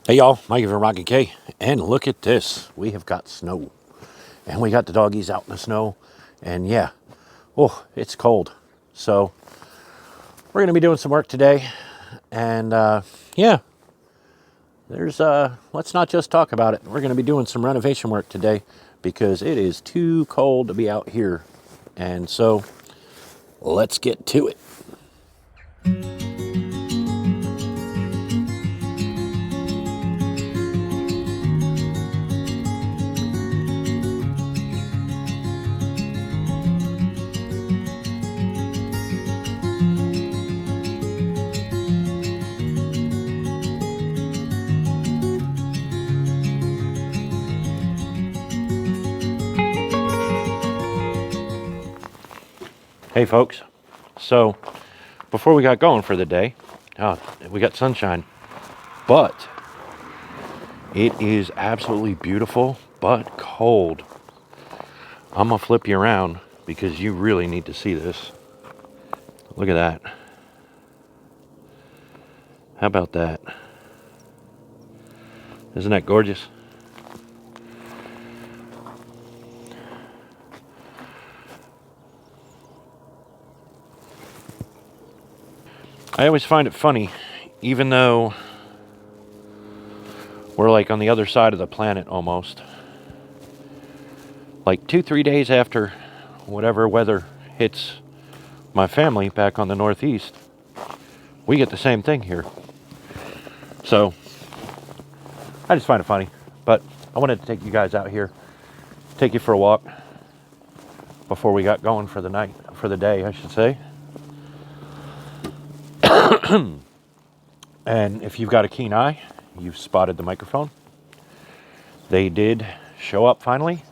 Hey y'all, Mikey from Rocky K, and look at this. We have got snow, and we got the doggies out in the snow, and yeah, oh, it's cold. So we're gonna be doing some work today, and yeah, let's not just talk about it. We're gonna be doing some renovation work today because it is too cold to be out here, and so let's get to it. Hey folks, so before we got going for the day, we got sunshine, but it is absolutely beautiful, but cold. I'm gonna flip you around because you really need to see this. Look at that. How about that? Isn't that gorgeous? I always find it funny, even though we're like on the other side of the planet almost. Like 2-3 days after whatever weather hits my family back on the Northeast, we get the same thing here. So I just find it funny, but I wanted to take you guys out here, take you for a walk before we got going for the day, I should say. And if you've got a keen eye, you've spotted the microphone. They did show up finally.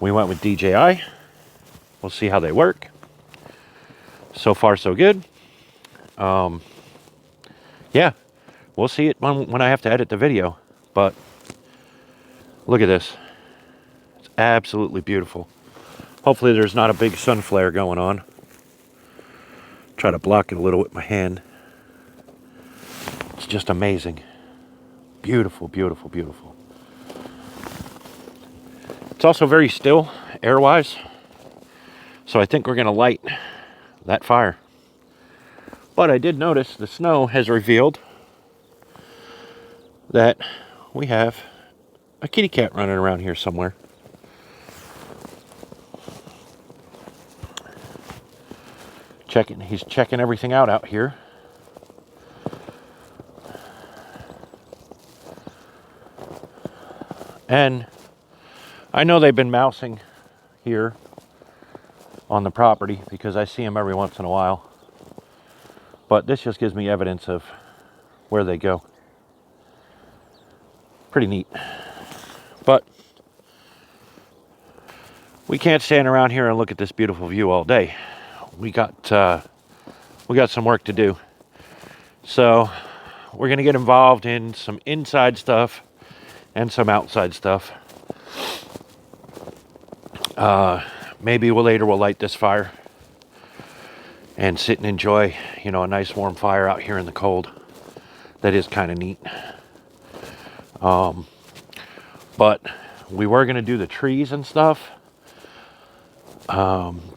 We went with DJI. We'll see how they work. So far, so good. Yeah, we'll see it when I have to edit the video. But look at this. It's absolutely beautiful. Hopefully there's not a big sun flare going on. Try to block it a little with my hand. It's just amazing. Beautiful, beautiful, beautiful. It's also very still, air-wise. So I think we're gonna light that fire. But I did notice the snow has revealed that we have a kitty cat running around here somewhere. He's checking everything out here. And I know they've been mousing here on the property because I see them every once in a while. But this just gives me evidence of where they go. Pretty neat. But we can't stand around here and look at this beautiful view all day. We got some work to do. So we're gonna get involved in some inside stuff and some outside stuff. Maybe later we'll light this fire and sit and enjoy, a nice warm fire out here in the cold. That is kind of neat. But we were gonna do the trees and stuff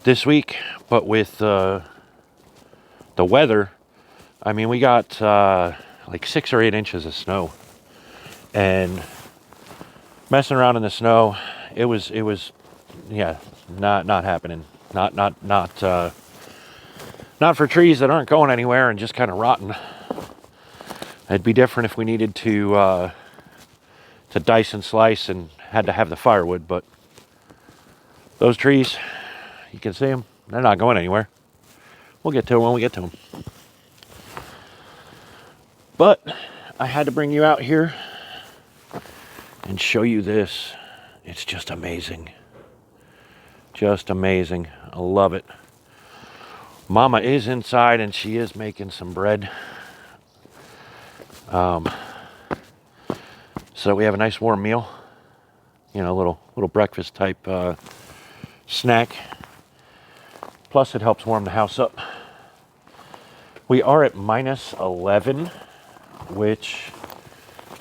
this week, but with the weather, I mean, we got like 6 or 8 inches of snow, and messing around in the snow, it was yeah, not happening. Not for trees that aren't going anywhere and just kind of rotting. It'd be different if we needed to dice and slice and had to have the firewood, but those trees, you can see them, they're not going anywhere. We'll get to them when we get to them. But I had to bring you out here and show you this. It's just amazing. Just amazing. I love it. Mama is inside and she is making some bread. So we have a nice warm meal. A little breakfast type snack. Plus it helps warm the house up. We are at -11, which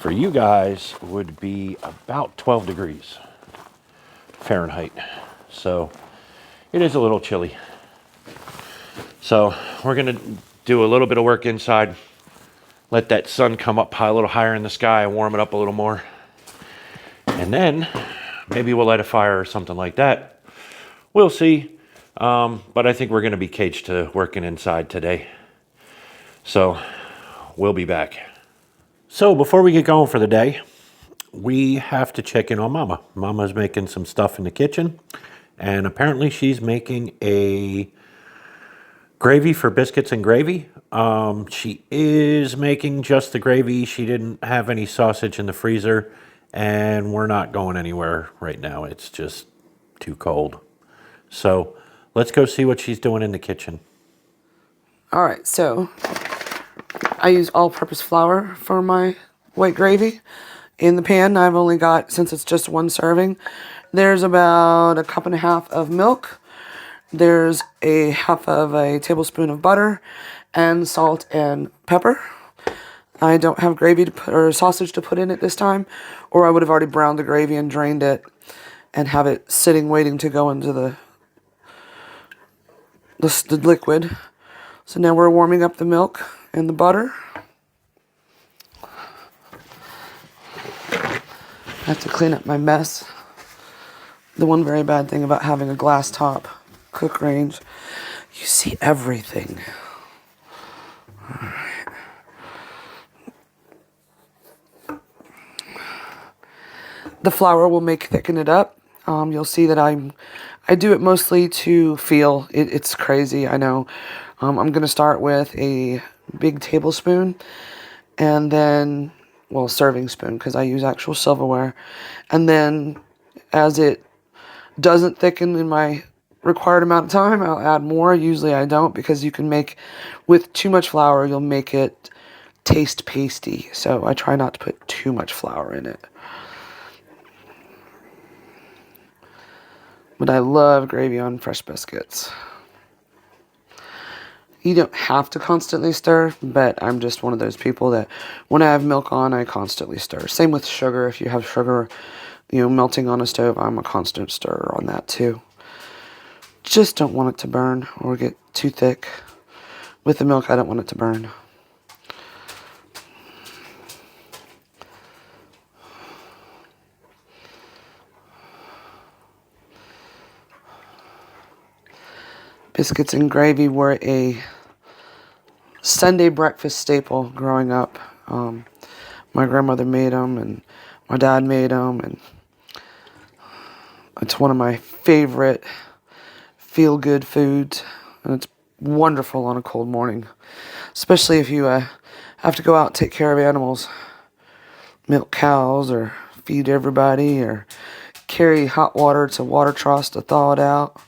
for you guys would be about 12 degrees Fahrenheit. So it is a little chilly. So we're gonna do a little bit of work inside, let that sun come up high, a little higher in the sky, warm it up a little more. And then maybe we'll light a fire or something like that. We'll see. But I think we're gonna be caged to working inside today. So we'll be back. So before we get going for the day, we have to check in on Mama. Mama's making some stuff in the kitchen, and apparently she's making a gravy for biscuits and gravy. She is making just the gravy. She didn't have any sausage in the freezer, and we're not going anywhere right now. It's just too cold. So let's go see what she's doing in the kitchen. All right, so I use all-purpose flour for my white gravy. In the pan, I've only got, since it's just one serving, there's about a cup and a half of milk. There's a half of a tablespoon of butter and salt and pepper. I don't have gravy to put, or sausage to put in it this time, or I would have already browned the gravy and drained it and have it sitting waiting to go into the liquid. So now we're warming up the milk and the butter. I have to clean up my mess. The one very bad thing about having a glass top cook range, you see everything. All right. The flour will thicken it up. You'll see that I do it mostly to feel. It's crazy, I know. I'm going to start with a big tablespoon and then, well, serving spoon because I use actual silverware. And then as it doesn't thicken in my required amount of time, I'll add more. Usually I don't, because you can make, with too much flour, you'll make it taste pasty. So I try not to put too much flour in it. But I love gravy on fresh biscuits. You don't have to constantly stir, but I'm just one of those people that when I have milk on, I constantly stir. Same with sugar. If you have sugar, melting on a stove, I'm a constant stirrer on that too. Just don't want it to burn or get too thick. With the milk, I don't want it to burn. Biscuits and gravy were a Sunday breakfast staple growing up. My grandmother made them, and my dad made them, and it's one of my favorite feel-good foods, and it's wonderful on a cold morning, especially if you have to go out and take care of animals, milk cows, or feed everybody, or carry hot water to water troughs to thaw it out.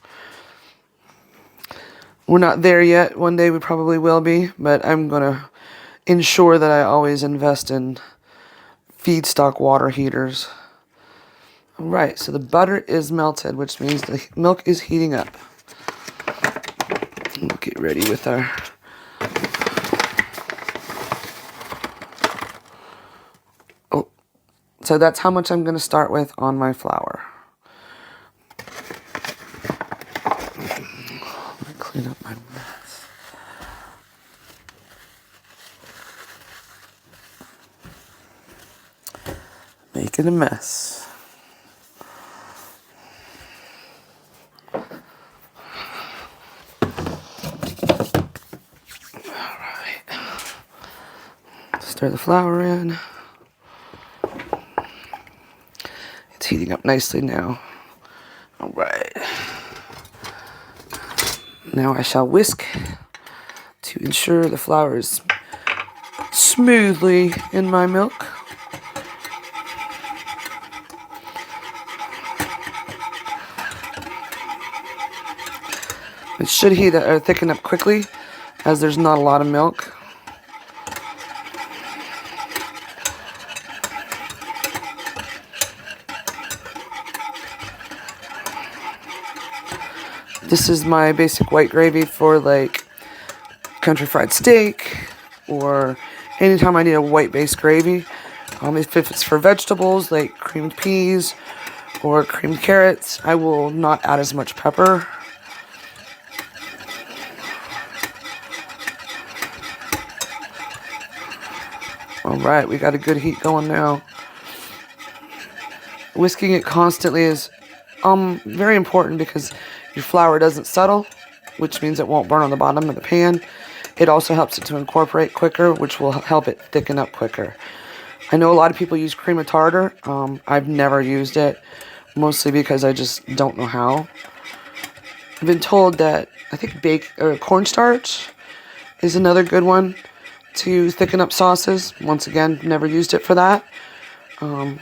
We're not there yet. One day we probably will be, but I'm going to ensure that I always invest in feedstock water heaters. All right, so the butter is melted, which means the milk is heating up. We'll get ready with our... Oh, so that's how much I'm going to start with on my flour. Clean up my mess. Making a mess. Alright. Stir the flour in. It's heating up nicely now. Alright. Now I shall whisk to ensure the flour is smoothly in my milk. It should heat or thicken up quickly, as there's not a lot of milk. This is my basic white gravy for like country fried steak, or anytime I need a white based gravy. If it's for vegetables like creamed peas or creamed carrots, I will not add as much pepper. All right, we got a good heat going now. Whisking it constantly is very important because your flour doesn't settle, which means it won't burn on the bottom of the pan. It also helps it to incorporate quicker, which will help it thicken up quicker. I know a lot of people use cream of tartar. I've never used it, mostly because I just don't know how. I've been told that I think cornstarch is another good one to thicken up sauces. Once again, never used it for that. I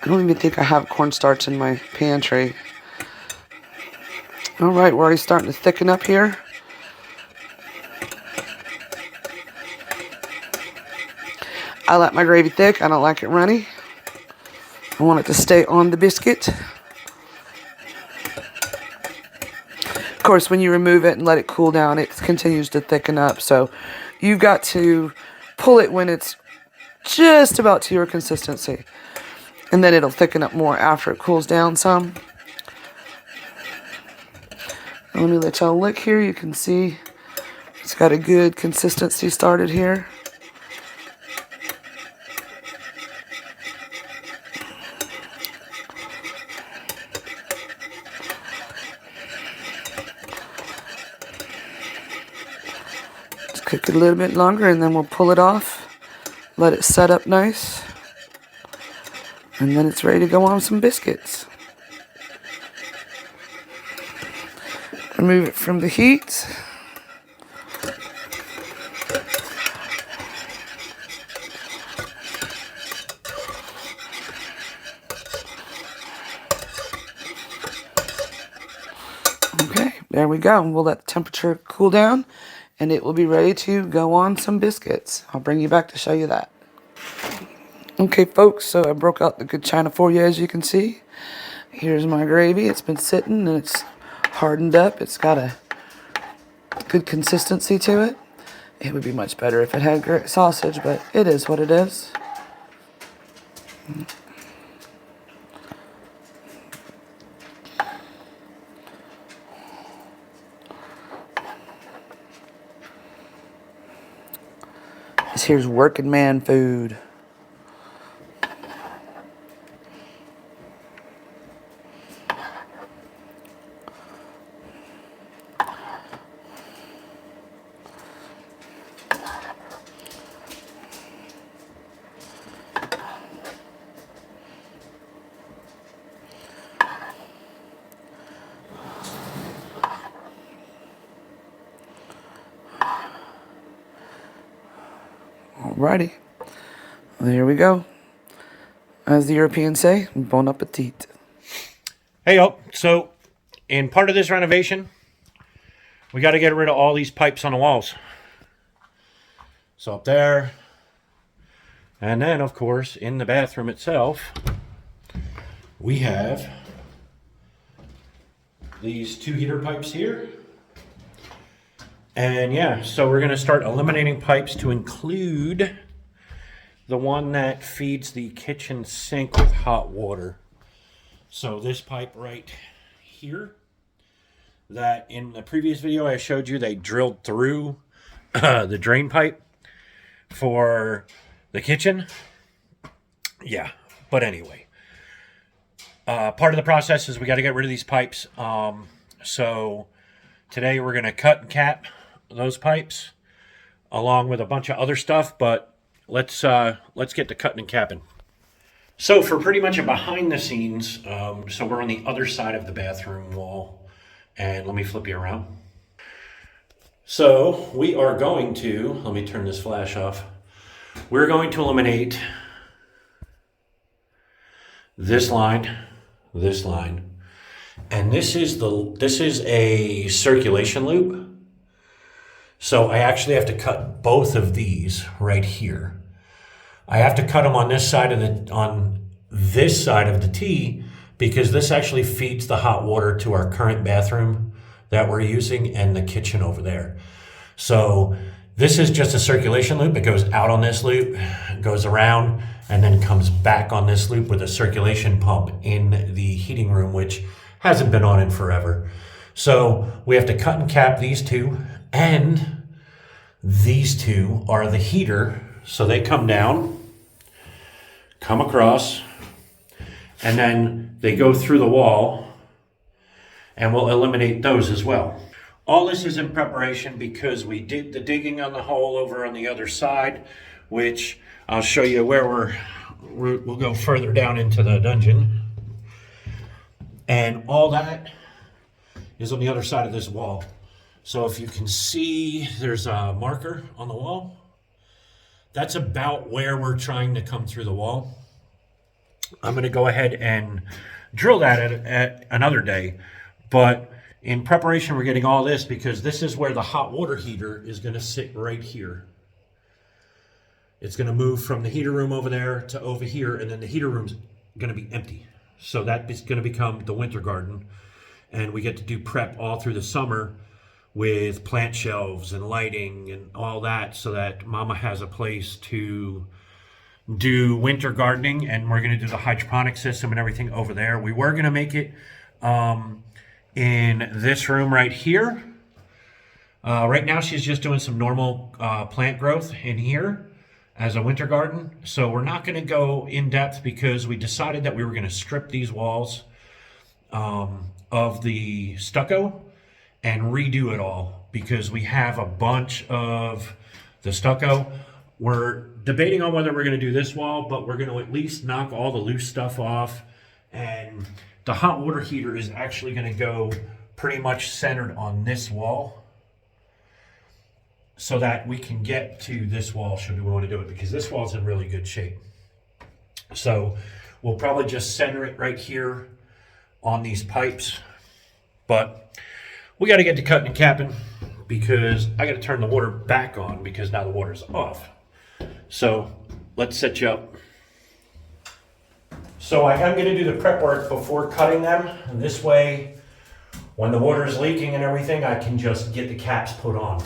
don't even think I have cornstarch in my pantry. All right, we're already starting to thicken up here. I like my gravy thick. I don't like it runny. I want it to stay on the biscuit. Of course, when you remove it and let it cool down, it continues to thicken up. So you've got to pull it when it's just about to your consistency. And then it'll thicken up more after it cools down some. Let me let y'all look here. You can see it's got a good consistency started here. Cook it a little bit longer and then we'll pull it off, let it set up nice, and then it's ready to go on some biscuits. Remove it from the heat. Okay, there we go. We'll let the temperature cool down and it will be ready to go on some biscuits. I'll bring you back to show you that. Okay, folks, so I broke out the good china for you, as you can see. Here's my gravy. It's been sitting and it's hardened up. It's got a good consistency to it. It would be much better if it had sausage, but it is what it is. This here's working man food. Alrighty, there we go. As the Europeans say, bon appetit. Hey, yo. So, in part of this renovation, we got to get rid of all these pipes on the walls. So up there, and then, of course, in the bathroom itself, we have these 2 heater pipes here. And yeah, so we're going to start eliminating pipes to include the one that feeds the kitchen sink with hot water. So this pipe right here, that in the previous video I showed you, they drilled through the drain pipe for the kitchen. Yeah, but anyway, part of the process is we got to get rid of these pipes. So today we're going to cut and cap those pipes along with a bunch of other stuff, but let's get to cutting and capping. So for pretty much a behind the scenes, so we're on the other side of the bathroom wall, and let me flip you around. So we are going to, let me turn this flash off. We're going to eliminate this line, and this is a circulation loop. So I actually have to cut both of these right here. I have to cut them on this side of the T, because this actually feeds the hot water to our current bathroom that we're using and the kitchen over there. So This is just a circulation loop. It goes out on this loop, goes around, and then comes back on this loop with a circulation pump in the heating room, which hasn't been on in forever. So we have to cut and cap these two, and these two are the heater. So they come down, come across, and then they go through the wall, and we'll eliminate those as well. All this is in preparation because we did the digging on the hole over on the other side, which I'll show you where we'll go further down into the dungeon. And all that is on the other side of this wall. So if you can see, there's a marker on the wall. That's about where we're trying to come through the wall. I'm going to go ahead and drill that at another day. But in preparation, we're getting all this because this is where the hot water heater is going to sit right here. It's going to move from the heater room over there to over here, and then the heater room's going to be empty. So that is going to become the winter garden. And we get to do prep all through the summer with plant shelves and lighting and all that, so that Mama has a place to do winter gardening. And we're going to do the hydroponic system and everything over there. We were going to make it in this room right here. Right now she's just doing some normal plant growth in here as a winter garden. So we're not going to go in depth because we decided that we were going to strip these walls of the stucco and redo it all because we have a bunch of the stucco. We're debating on whether we're going to do this wall, but we're going to at least knock all the loose stuff off. And the hot water heater is actually going to go pretty much centered on this wall so that we can get to this wall should we want to do it, because this wall's in really good shape. So we'll probably just center it right here on these pipes. But we got to get to cutting and capping because I got to turn the water back on because now the water's off. So let's set you up. So I am going to do the prep work before cutting them. And this way, when the water is leaking and everything, I can just get the caps put on.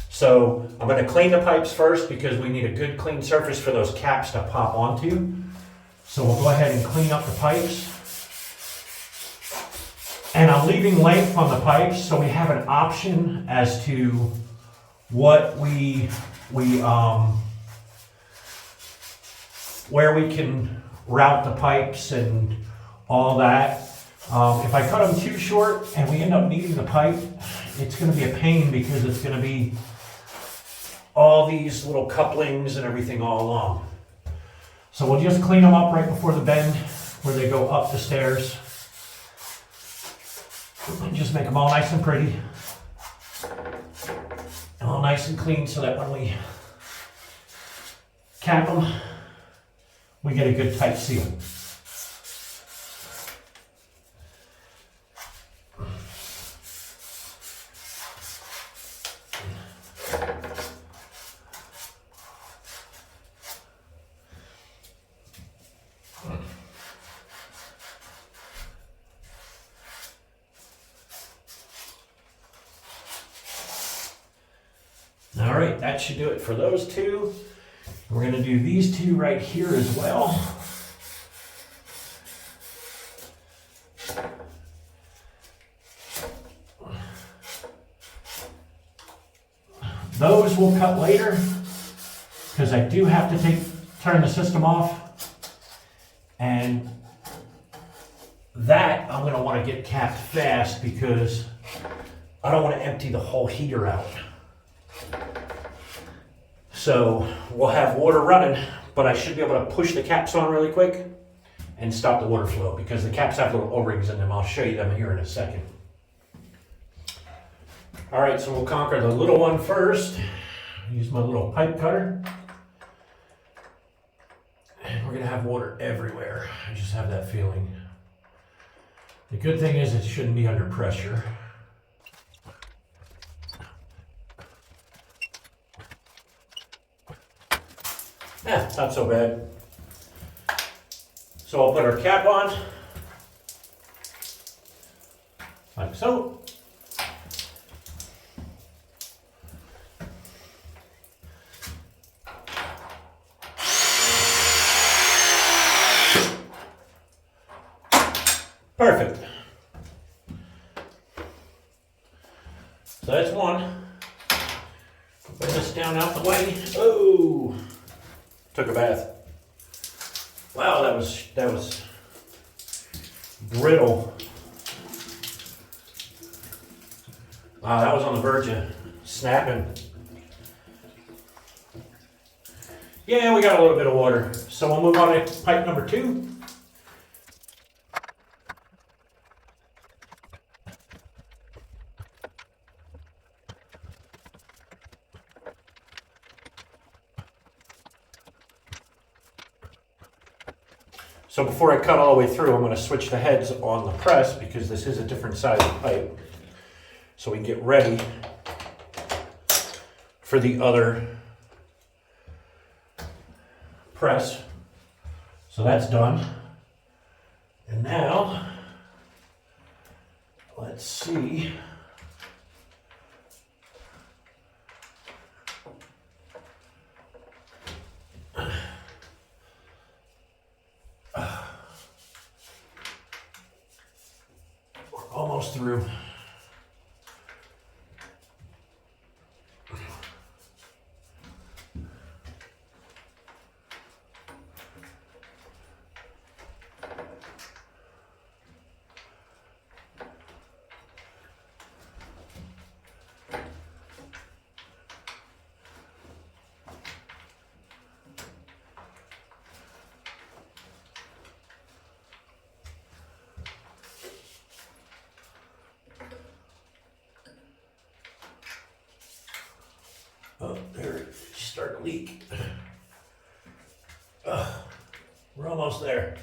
So I'm going to clean the pipes first because we need a good clean surface for those caps to pop onto. So we'll go ahead and clean up the pipes. And I'm leaving length on the pipes so we have an option as to what where we can route the pipes and all that. If I cut them too short and we end up needing the pipe, it's going to be a pain because it's going to be all these little couplings and everything all along. So we'll just clean them up right before the bend where they go up the stairs. And just make them all nice and pretty. All nice and clean so that when we cap them, we get a good tight seal. All right, that should do it for those two. We're going to do these two right here as well. Those we'll cut later because I do have to turn the system off. And that I'm going to want to get capped fast because I don't want to empty the whole heater out. So we'll have water running, but I should be able to push the caps on really quick and stop the water flow because the caps have little O-rings in them. I'll show you them here in a second. All right, so we'll conquer the little one first. Use my little pipe cutter. And we're gonna have water everywhere. I just have that feeling. The good thing is it shouldn't be under pressure. Yeah, not so bad. So I'll put our cap on, like so. Perfect. So that's one. Put this down out the way. Oh, took a bath. Wow, that was brittle. Wow, that was on the verge of snapping. Yeah, we got a little bit of water. So we'll move on to pipe number 2. So before I cut all the way through, I'm going to switch the heads on the press because this is a different size pipe. So we can get ready for the other press. So that's done. And now, let's see. We're almost through. Oh, there it started to leak. We're almost there.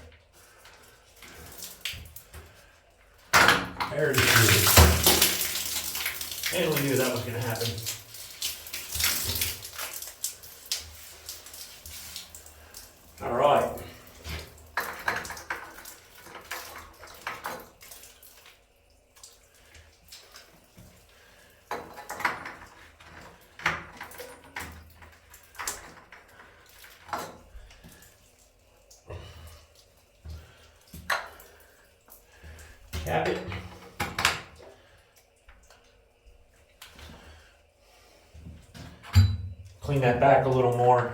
There it is. And we knew that was going to happen. All right. Cap it. Clean that back a little more.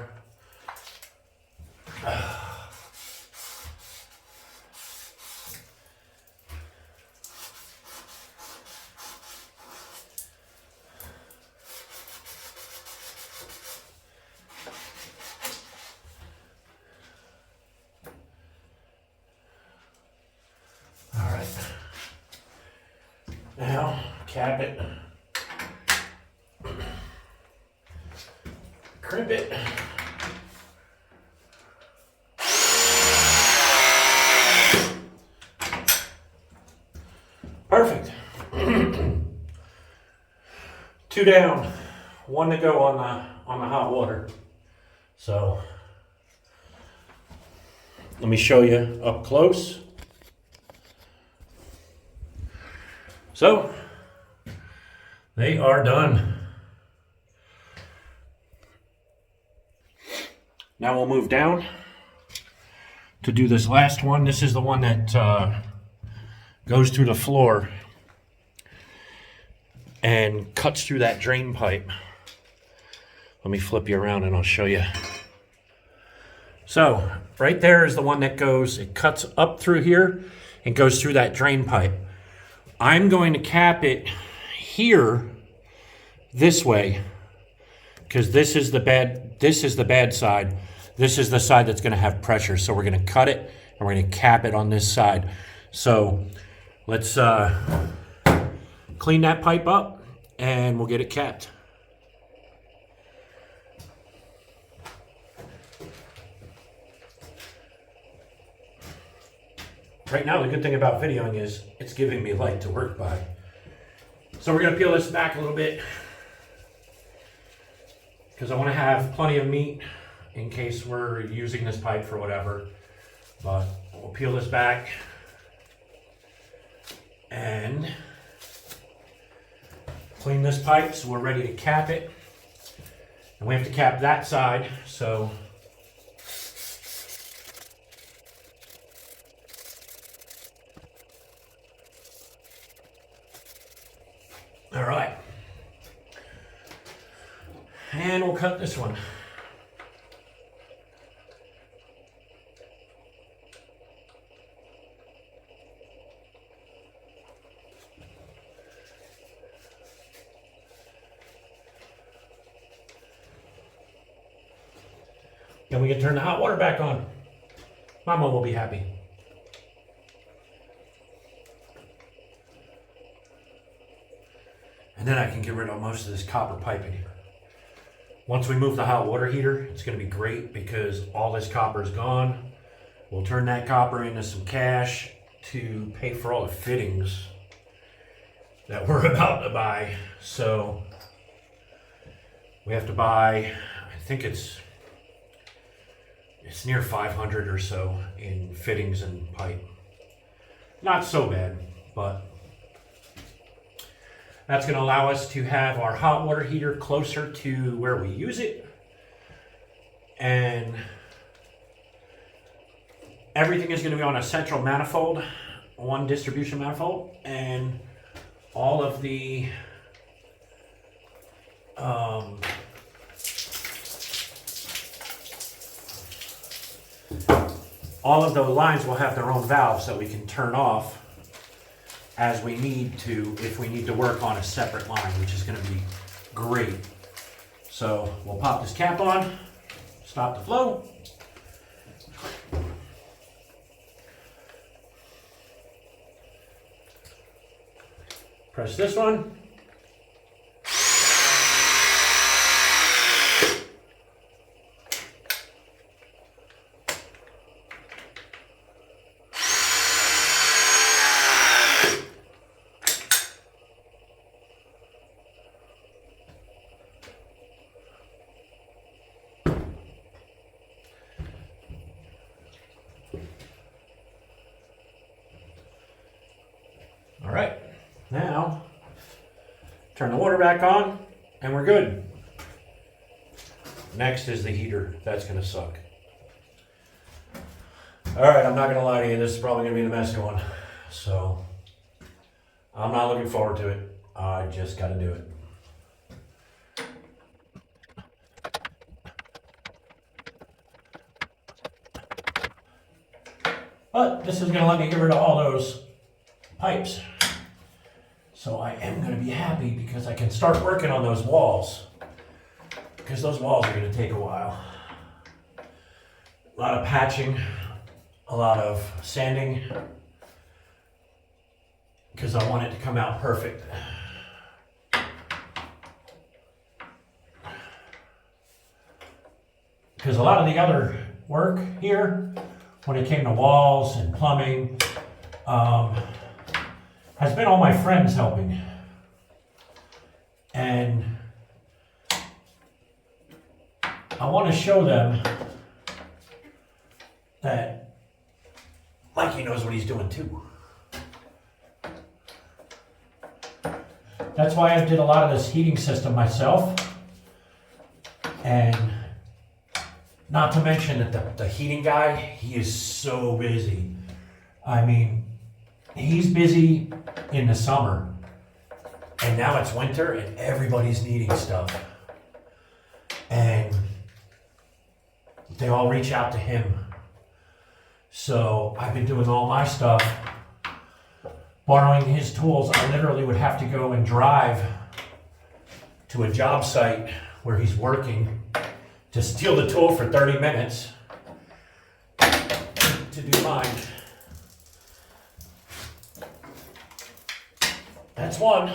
All right. Now, cap it. Crimp it. Perfect. 2 down, 1 to go on the hot water. So let me show you up close. So they are done. Now we'll move down to do this last one. This is the one that goes through the floor and cuts through that drain pipe. Let me flip you around and I'll show you. So right there is the one that goes, it cuts up through here and goes through that drain pipe. I'm going to cap it here this way because this is the bad side. This is the side that's going to have pressure. So we're going to cut it and we're going to cap it on this side. So let's clean that pipe up and we'll get it capped. Right now, the good thing about videoing is it's giving me light to work by. So we're going to peel this back a little bit because I want to have plenty of meat in case we're using this pipe for whatever. But we'll peel this back and clean this pipe so we're ready to cap it. And we have to cap that side, so All right. And we'll cut this one. Then we can turn the hot water back on. Mama will be happy. And then I can get rid of most of this copper piping. Once we move the hot water heater, it's going to be great because all this copper is gone. We'll turn that copper into some cash to pay for all the fittings that we're about to buy. So we have to buy, I think it's near 500 or so in fittings and pipe. Not so bad, but that's going to allow us to have our hot water heater closer to where we use it. And everything is going to be on a central manifold, one distribution manifold, and all of the lines will have their own valves that we can turn off as we need to, if we need to work on a separate line, which is going to be great. So we'll pop this cap on, stop the flow. Press this one. All right, now turn the water back on and we're good. Next is the heater. That's gonna suck. All right, I'm not gonna lie to you, this is probably gonna be the messy one. So I'm not looking forward to it. I just gotta do it. But this is gonna let me get rid of all those pipes. So I am going to be happy because I can start working on those walls. Because those walls are going to take a while. A lot of patching, a lot of sanding. Because I want it to come out perfect. Because a lot of the other work here, when it came to walls and plumbing, has been all my friends helping. And I want to show them that Mikey knows what he's doing too. That's why I did a lot of this heating system myself. And not to mention that the heating guy, he is so busy. I mean, he's busy in the summer, and now it's winter and everybody's needing stuff. And they all reach out to him. So I've been doing all my stuff, borrowing his tools. I literally would have to go and drive to a job site where he's working to steal the tool for 30 minutes to do mine. That's one.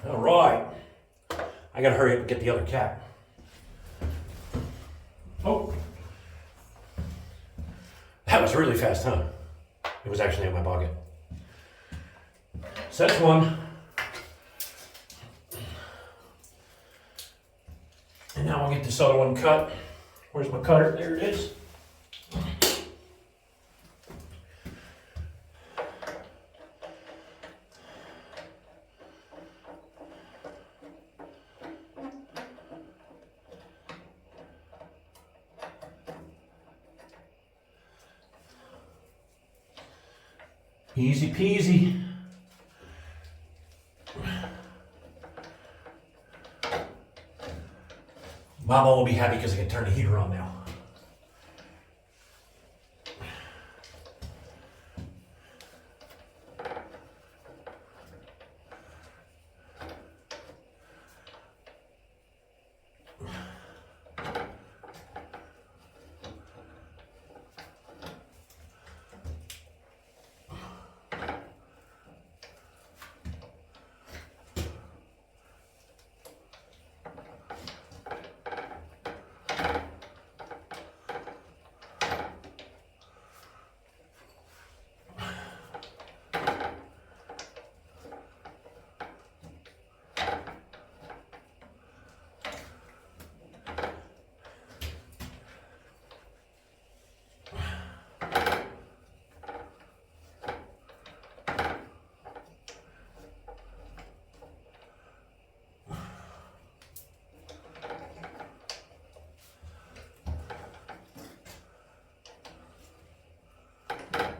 All right. I gotta hurry up and get the other cap. Oh. That was really fast, huh? It was actually in my pocket. So that's one. And now I'll get this other one cut. Where's my cutter? There it is. Easy peasy. Mama will be happy because I can turn the heater on now.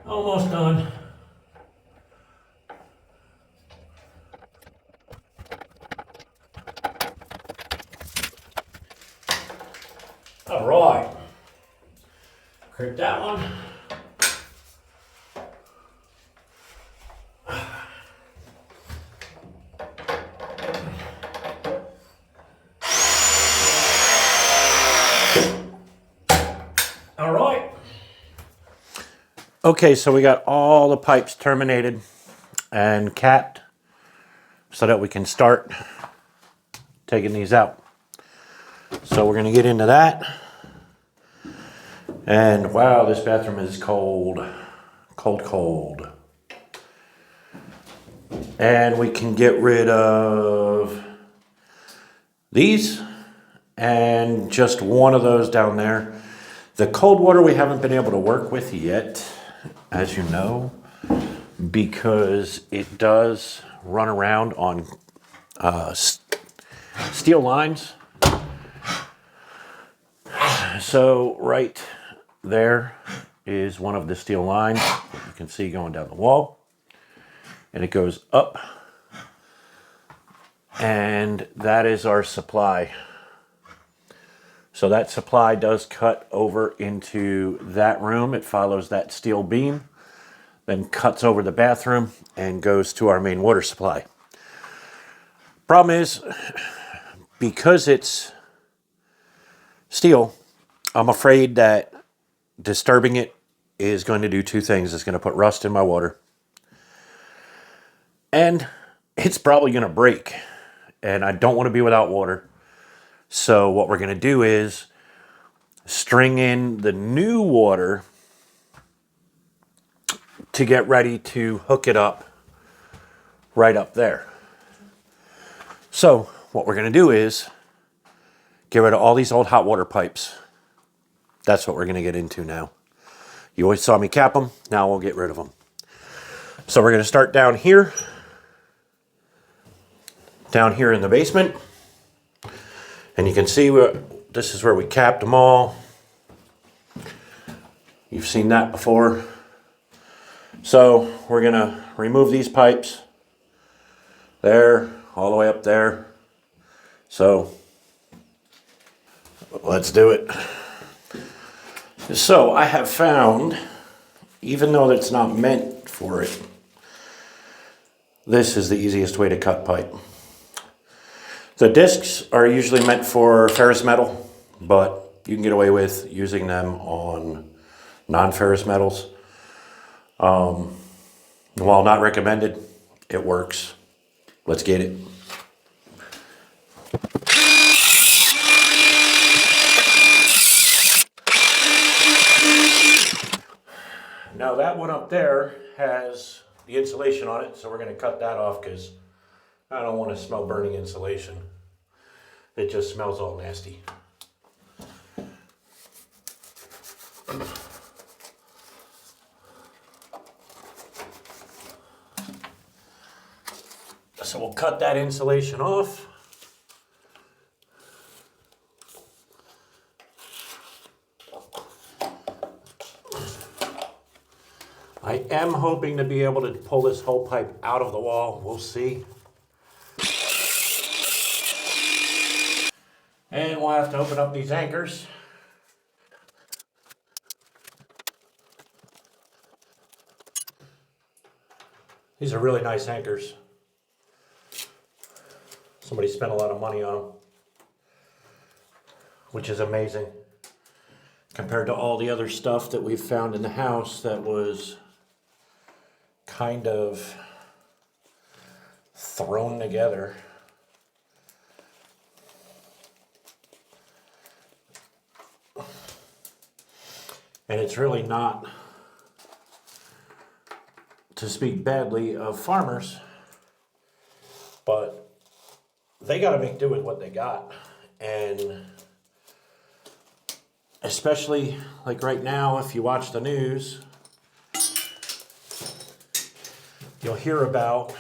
Almost done. All right. Grip that one. All right. Okay, so we got all the pipes terminated and capped so that we can start taking these out. So we're going to get into that. And wow, this bathroom is cold. Cold, cold. And we can get rid of these and just one of those down there. The cold water we haven't been able to work with yet, as you know, because it does run around on steel lines. So right there is one of the steel lines you can see going down the wall, and it goes up, and that is our supply. So that supply does cut over into that room. It follows that steel beam, then cuts over the bathroom and goes to our main water supply. Problem is, because it's steel, I'm afraid that disturbing it is going to do two things. It's going to put rust in my water, and it's probably going to break, and I don't want to be without water. So what we're going to do is string in the new water to get ready to hook it up right up there. So what we're going to do is get rid of all these old hot water pipes. That's what we're going to get into now. You always saw me cap them. Now we'll get rid of them. So we're going to start down here in the basement. And you can see this is where we capped them all. You've seen that before. So we're going to remove these pipes there, all the way up there. So let's do it. So I have found, even though it's not meant for it, this is the easiest way to cut pipe. The discs are usually meant for ferrous metal, but you can get away with using them on non-ferrous metals. While not recommended, it works. Let's get it. Now that one up there has the insulation on it, so we're going to cut that off because I don't want to smell burning insulation. It just smells all nasty. So we'll cut that insulation off. I I am hoping to be able to pull this whole pipe out of the wall. We'll see. And we'll have to open up these anchors. These are really nice anchors. Somebody spent a lot of money on them, which is amazing compared to all the other stuff that we've found in the house that was kind of thrown together. And it's really not to speak badly of farmers, but they got to make do with what they got. And especially like right now, if you watch the news, you'll hear about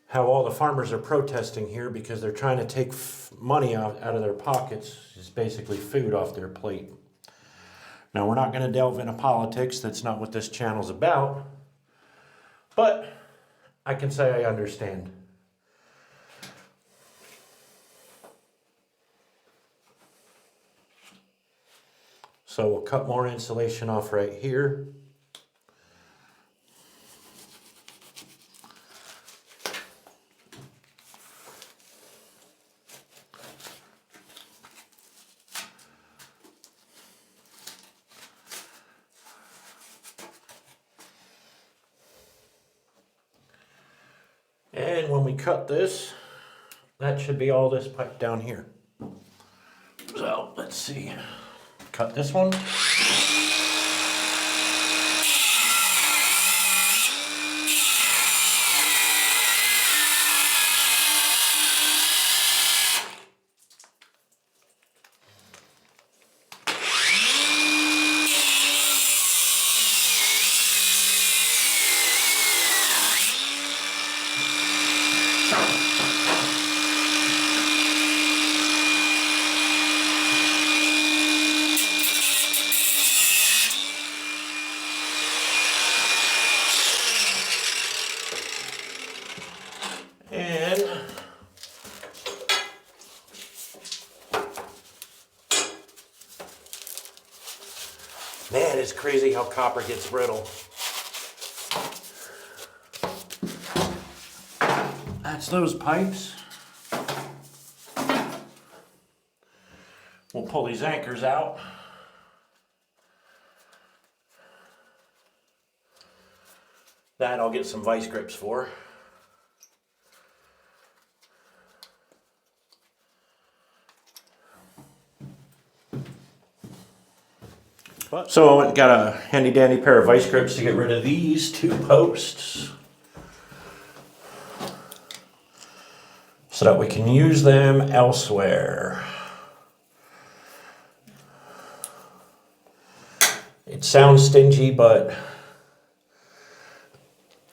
how all the farmers are protesting here because they're trying to take money out of their pockets, just basically food off their plate. Now, we're not going to delve into politics. That's not what this channel's about. But I can say I understand. So we'll cut more insulation off right here. And when we cut this, that should be all this pipe down here. So let's see. Cut this one. Man, it's crazy how copper gets brittle. That's those pipes. We'll pull these anchors out. That I'll get some vice grips for. So I got a handy dandy pair of vice grips to get rid of these two posts so that we can use them elsewhere. It sounds stingy, but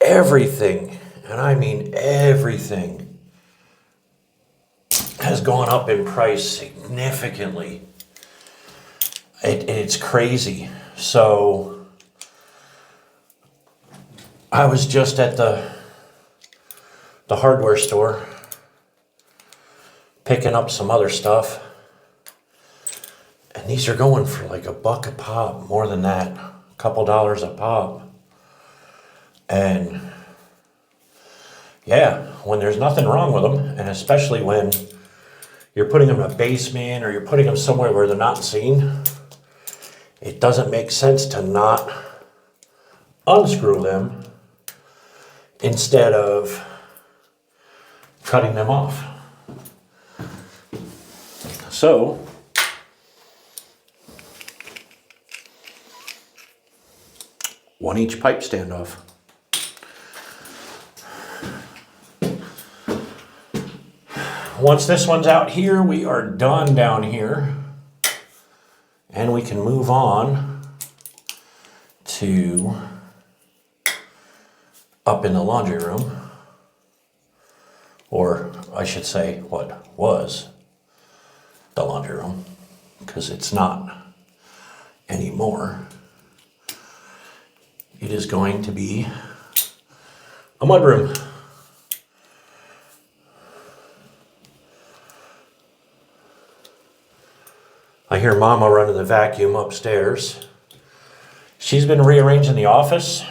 everything, and I mean everything, has gone up in price significantly. It's crazy. So I was just at the hardware store picking up some other stuff, and these are going for like $1 a pop, more than that, a couple dollars a pop. And yeah, when there's nothing wrong with them, and especially when you're putting them in a basement or you're putting them somewhere where they're not seen, it doesn't make sense to not unscrew them instead of cutting them off. So, one each pipe standoff. Once this one's out here, we are done down here. And we can move on to up in the laundry room, or I should say what was the laundry room, because it's not anymore. it is going to be a mudroom. I hear Mama running the vacuum upstairs. She's been rearranging the office,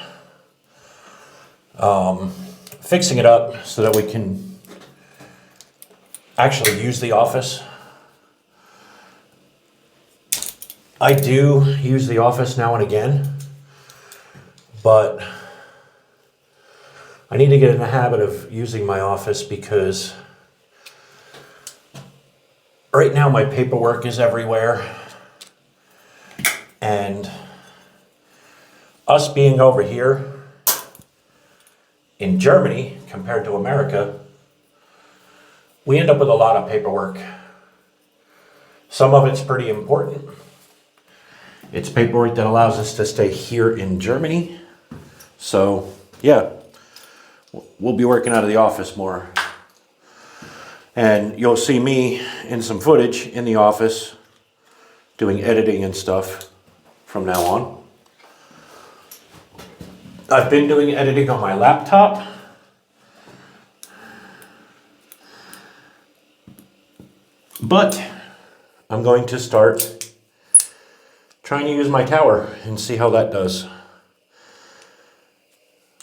fixing it up so that we can actually use the office. I do use the office now and again, but I need to get in the habit of using my office because right now my paperwork is everywhere, and us being over here in Germany compared to America, we end up with a lot of paperwork. Some of it's pretty important. It's paperwork that allows us to stay here in Germany. So yeah, we'll be working out of the office more. And you'll see me in some footage in the office doing editing and stuff from now on. I've been doing editing on my laptop. But I'm going to start trying to use my tower and see how that does.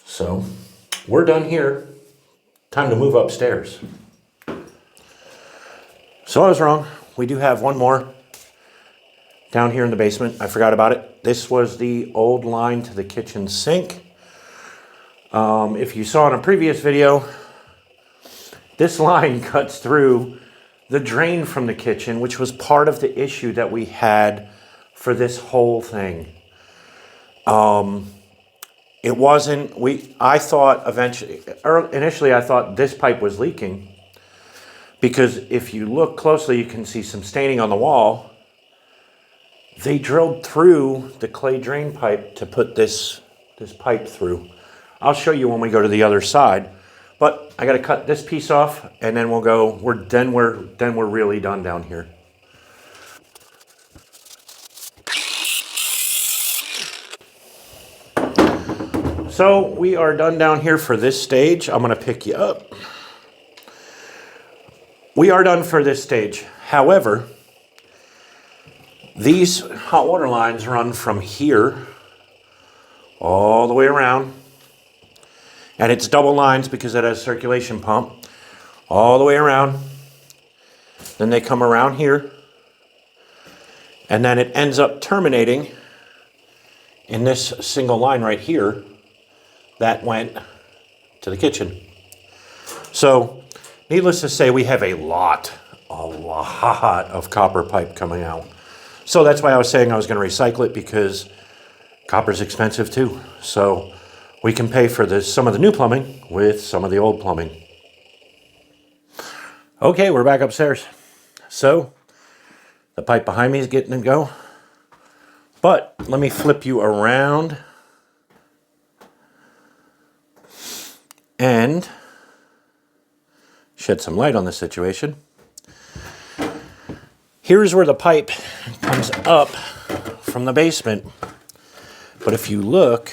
So we're done here. Time to move upstairs. So I was wrong. We do have one more down here in the basement. I forgot about it. This was the old line to the kitchen sink. If you saw in a previous video, this line cuts through the drain from the kitchen, which was part of the issue that we had for this whole thing. It wasn't, I thought initially I thought this pipe was leaking, because if you look closely, you can see some staining on the wall. They drilled through the clay drain pipe to put this pipe through. I'll show you when we go to the other side, but I got to cut this piece off, and then we'll go. We're really done down here. So we are done down here for this stage. I'm going to pick you up. We are done for this stage. However, these hot water lines run from here all the way around. And it's double lines because it has a circulation pump all the way around. Then they come around here. And then it ends up terminating in this single line right here that went to the kitchen. So, needless to say, we have a lot of copper pipe coming out. So that's why I was saying I was going to recycle it, because copper's expensive too. So we can pay for some of the new plumbing with some of the old plumbing. Okay, we're back upstairs. So the pipe behind me is getting to go. But let me flip you around and shed some light on the situation. Here's where the pipe comes up from the basement. But if you look,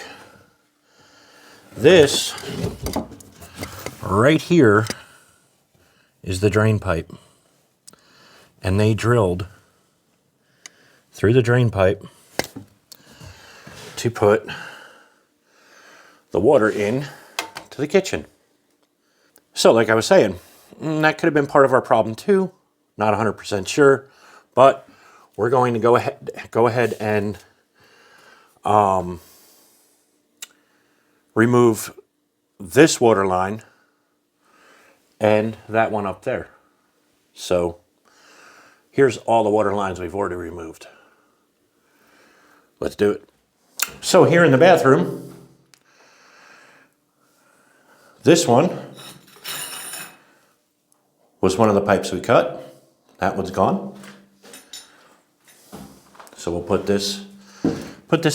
this right here is the drain pipe. And they drilled through the drain pipe to put the water in to the kitchen. So like I was saying, that could have been part of our problem too. Not 100% sure, but we're going to go ahead and remove this water line and that one up there. So here's all the water lines we've already removed. Let's do it. So here in the bathroom, this one was one of the pipes we cut. That one's gone. So we'll put this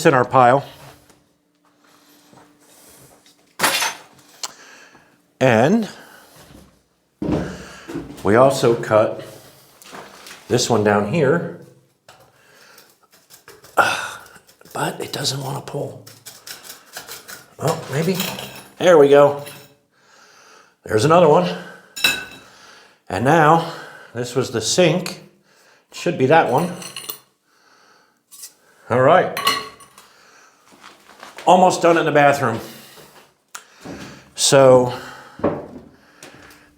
in our pile. And we also cut this one down here, but it doesn't want to pull. Oh, maybe. There we go. There's another one. And now, this was the sink. It should be that one. All right. Almost done in the bathroom. So,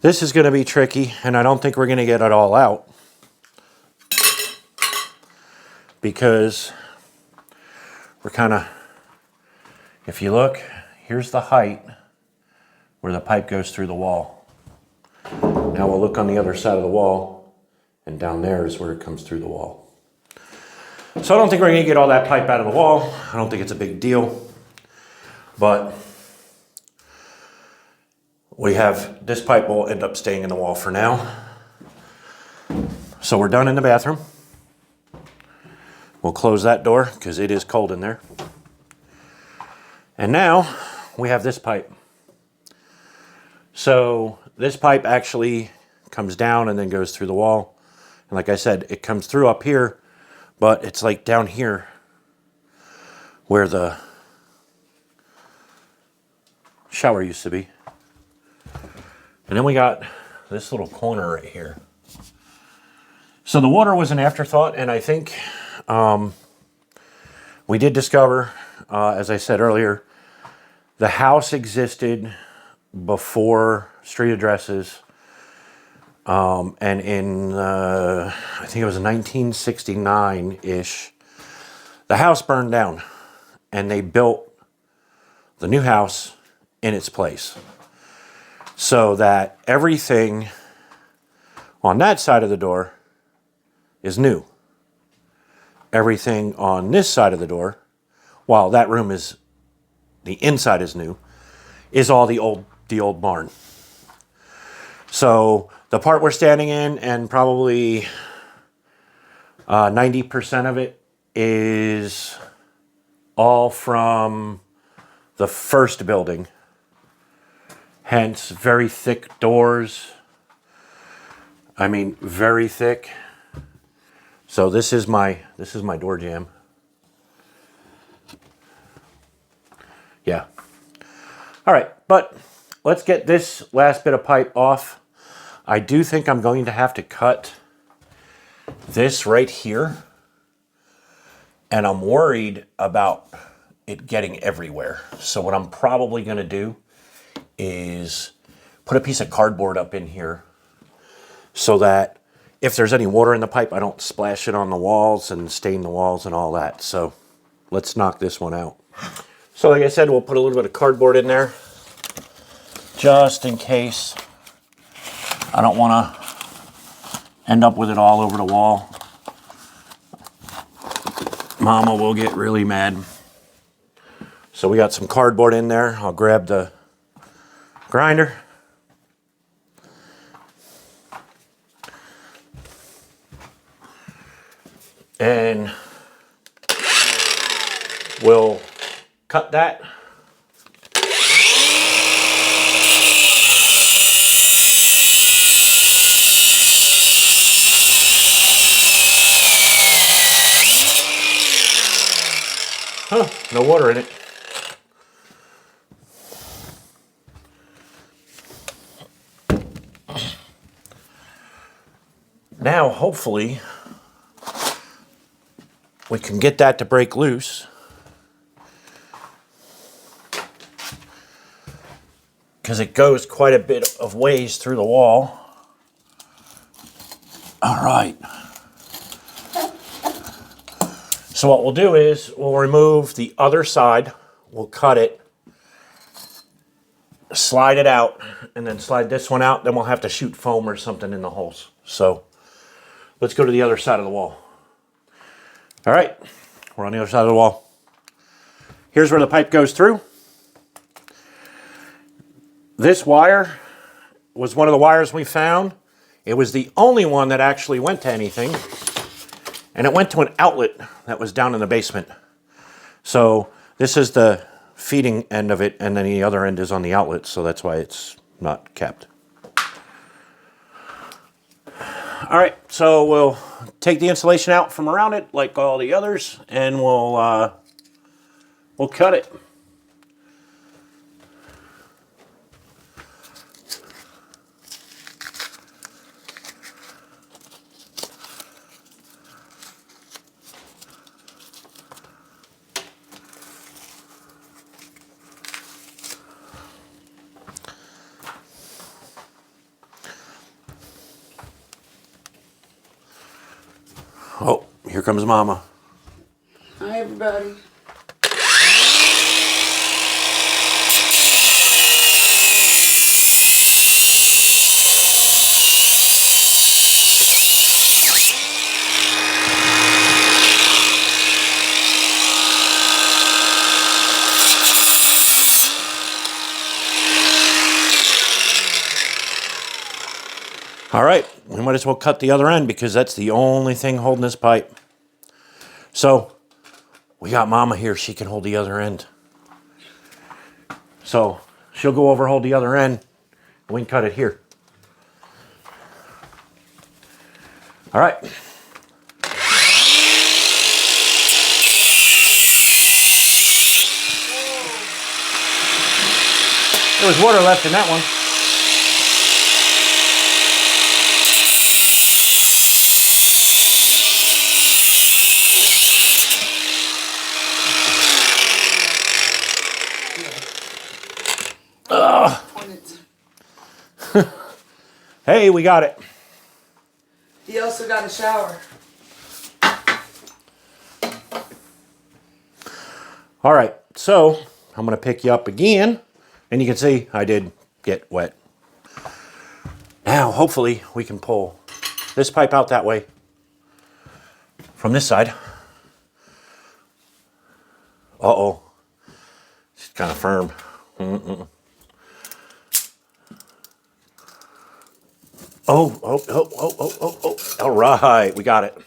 this is going to be tricky, and I don't think we're going to get it all out. Because we're kind of, if you look, here's the height where the pipe goes through the wall. Now we'll look on the other side of the wall, and down there is where it comes through the wall. So I don't think we're going to get all that pipe out of the wall. I don't think it's a big deal. But we have, this pipe will end up staying in the wall for now. So we're done in the bathroom. We'll close that door because it is cold in there. And now we have this pipe. So this pipe actually comes down and then goes through the wall. And like I said, it comes through up here, but it's like down here where the shower used to be. And then we got this little corner right here. So the water was an afterthought, and I think we did discover, as I said earlier, the house existed before street addresses, and in, I think it was 1969-ish, the house burned down, and they built the new house in its place. So that everything on that side of the door is new. Everything on this side of the door, while that room is, the inside is new, is all the old barn. So the part we're standing in, and probably 90% of it, is all from the first building. Hence, very thick doors. I mean, very thick. So this is my door jamb. Yeah. All right, but let's get this last bit of pipe off. I do think I'm going to have to cut this right here. And I'm worried about it getting everywhere. So what I'm probably going to do is put a piece of cardboard up in here so that if there's any water in the pipe, I don't splash it on the walls and stain the walls and all that. So let's knock this one out. So like I said, we'll put a little bit of cardboard in there just in case. I don't want to end up with it all over the wall. Mama will get really mad. So we got some cardboard in there. I'll grab the grinder. And we'll cut that. Huh, no water in it. Now, hopefully, we can get that to break loose. Because it goes quite a bit of ways through the wall. All right. So what we'll do is we'll remove the other side. We'll cut it, slide it out, and then slide this one out. Then we'll have to shoot foam or something in the holes. So let's go to the other side of the wall. All right, we're on the other side of the wall. Here's where the pipe goes through. This wire was one of the wires we found. It was the only one that actually went to anything. And it went to an outlet that was down in the basement. So this is the feeding end of it, and then the other end is on the outlet, so that's why it's not kept. All right, so we'll take the insulation out from around it, like all the others, and we'll cut it. Here comes Mama. Hi, everybody. All right, we might as well cut the other end because that's the only thing holding this pipe. So we got Mama here. She can hold the other end. So she'll go over, hold the other end. And we can cut it here. All right. There was water left in that one. Hey, we got it. He also got a shower. All right, so I'm gonna pick you up again, and you can see I did get wet. Now, hopefully, we can pull this pipe out that way from this side. Uh-oh, it's kind of firm. Oh. All right, we got it.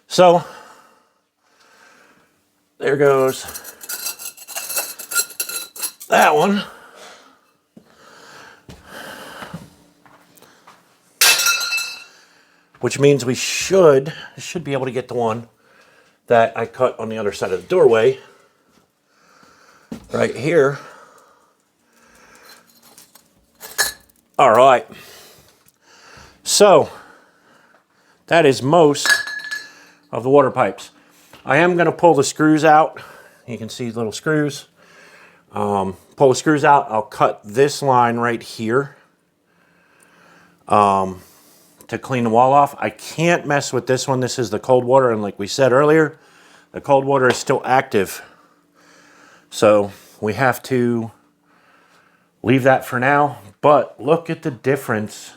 So, there goes that one. Which means we should be able to get the one that I cut on the other side of the doorway right here. All right. So that is most of the water pipes. I am going to pull the screws out. You can see little screws. Pull the screws out. I'll cut this line right here to clean the wall off. I can't mess with this one. This is the cold water, and like we said earlier, the cold water is still active. So we have to leave that for now. But look at the difference.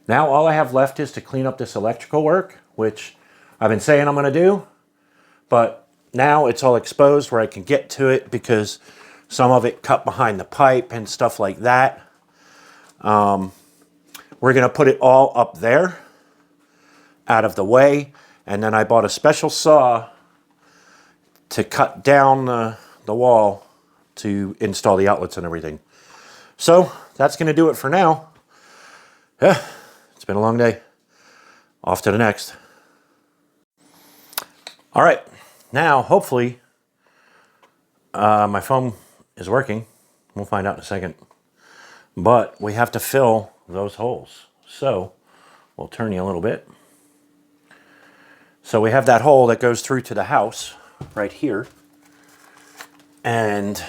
Now all I have left is to clean up this electrical work, which I've been saying I'm going to do. But now it's all exposed where I can get to it because some of it cut behind the pipe and stuff like that. We're going to put it all up there, out of the way. And then I bought a special saw to cut down the wall to install the outlets and everything. So that's going to do it for now. Yeah, it's been a long day. Off to the next. All right, now hopefully my phone is working. We'll find out in a second. But we have to fill those holes. So we'll turn you a little bit. So we have that hole that goes through to the house right here. And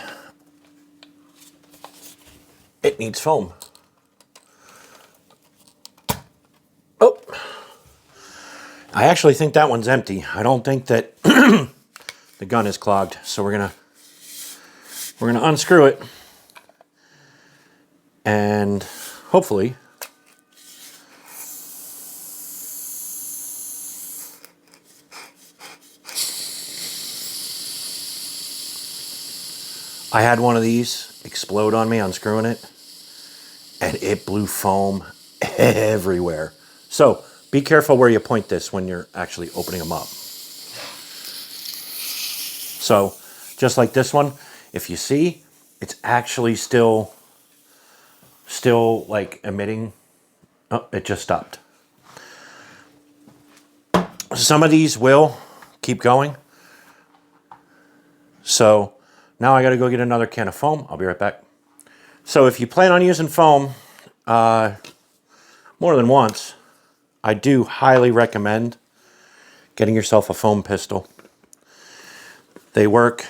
it needs foam. Oh, I actually think that one's empty. I don't think that the gun is clogged. So we're gonna unscrew it, and hopefully I had one of these explode on me unscrewing it, and it blew foam everywhere. So be careful where you point this when you're actually opening them up. So just like this one, if you see, it's actually still like emitting. Oh, it just stopped. Some of these will keep going. So now I got to go get another can of foam. I'll be right back. So if you plan on using foam more than once, I do highly recommend getting yourself a foam pistol. They work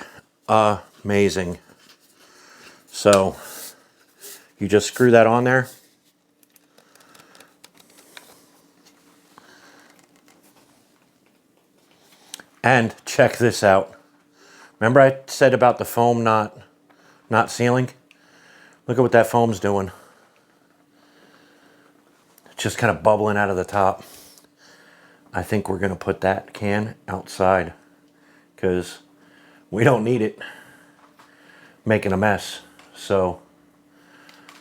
amazing. So you just screw that on there. And check this out. Remember I said about the foam not sealing? Look at what that foam's doing. It's just kind of bubbling out of the top. I think we're gonna put that can outside because we don't need it making a mess. So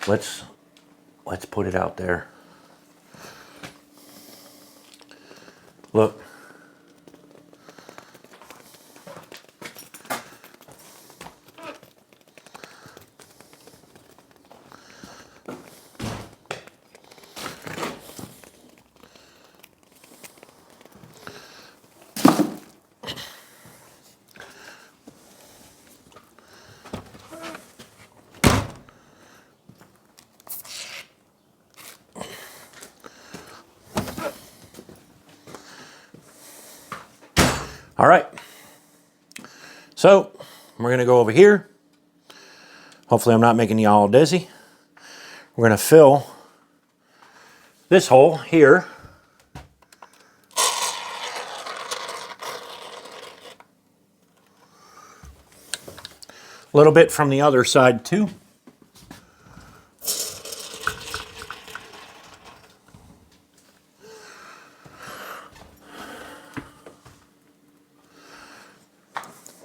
let's put it out there. Look. All right, so we're gonna go over here. Hopefully I'm not making you all dizzy. We're gonna fill this hole here. A little bit from the other side too.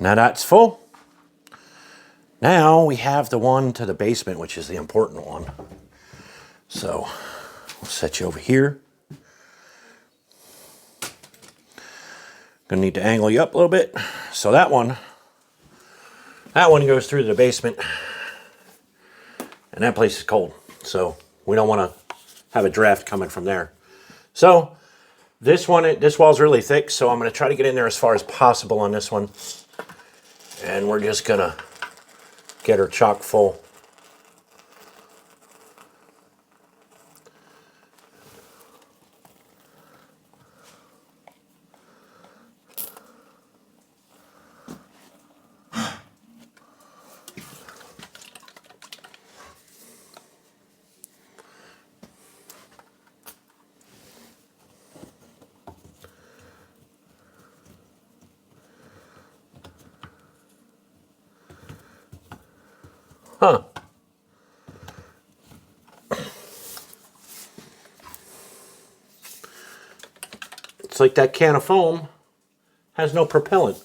Now that's full. Now we have the one to the basement, which is the important one. So we'll set you over here. Gonna need to angle you up a little bit. So that one goes through the basement. And that place is cold. So we don't want to have a draft coming from there. So this wall's really thick, so I'm gonna try to get in there as far as possible on this one. And we're just gonna get her chock full. Huh. It's like that can of foam has no propellant.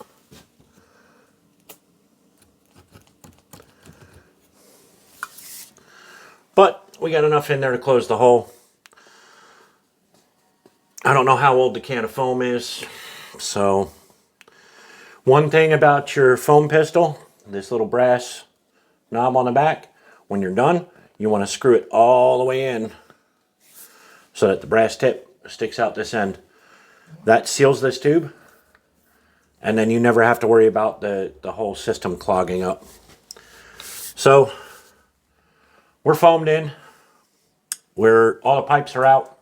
But we got enough in there to close the hole. I don't know how old the can of foam is. So one thing about your foam pistol, this little brass knob on the back, when you're done, you want to screw it all the way in so that the brass tip sticks out this end. That seals this tube, and then you never have to worry about the whole system clogging up. So we're foamed in. All the pipes are out.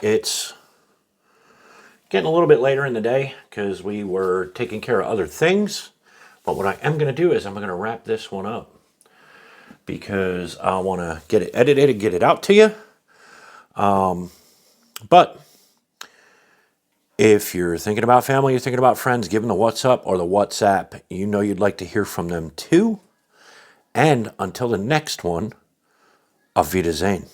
It's getting a little bit later in the day because we were taking care of other things. But what I am going to do is I'm going to wrap this one up because I want to get it edited and get it out to you. But if you're thinking about family, you're thinking about friends, give them the WhatsApp or the WhatsApp. You know you'd like to hear from them too. And until the next one, auf Wiedersehen.